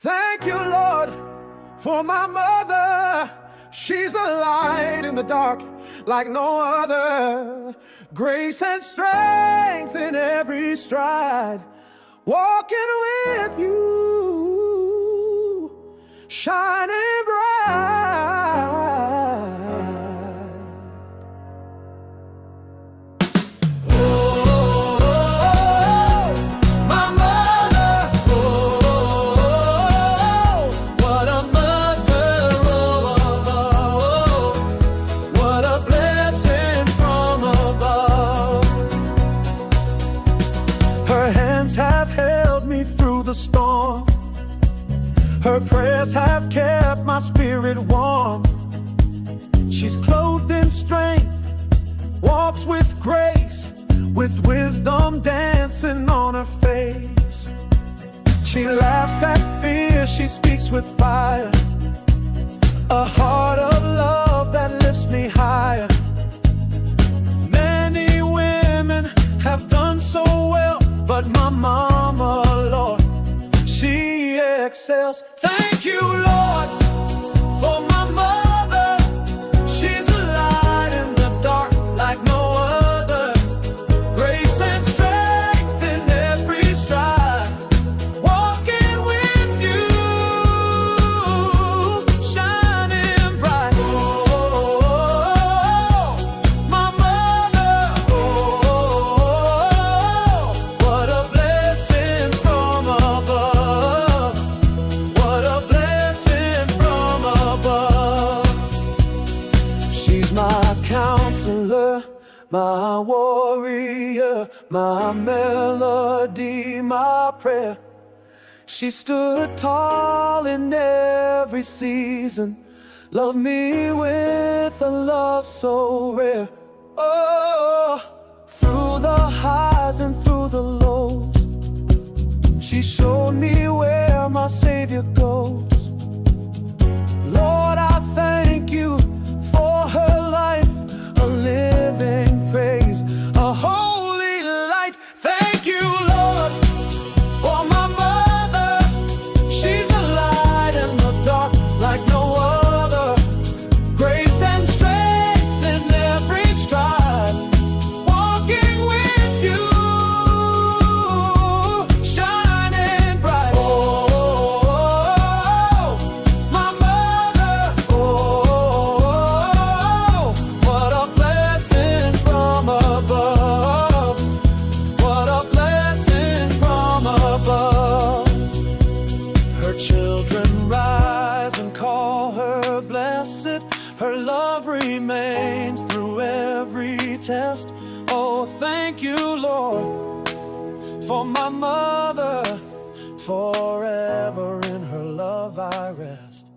Thank you, Lord, for my mother. She's a light in the dark like no other. Grace and strength in every stride. Walking with you, shining bright. Have held me through the storm. Her prayers have kept my spirit warm. She's clothed in strength, walks with grace, with wisdom dancing on her face. She laughs at fear, she speaks with fire, a heart of love that lifts me higher. Many women have done so well, but my mama, Lord, she excels. Thank you, Lord, for my mother. She's a light in the dark like no other. Grace and strength in every stride. Walking with you, shining bright. Oh, my mother. What a blessing from above. What a blessing from above. She's my counselor, my warrior, my melody, my prayer. She stood tall in every season, loved me with a love so rare. Oh, through the highs and through the lows, she showed me where my Savior goes. Lord, I thank you for her life, a living praise, a holy light. Thank you, Lord, for my mother. She's a light in the dark like no other. Grace and strength in every stride. Walking with you, shining bright. Oh, my mother. Oh, what a blessing from above. What a blessing from above. Her children rise and call her blessed. Her love remains through every test. Oh, thank you, Lord, for my mother. Forever in her love I rest.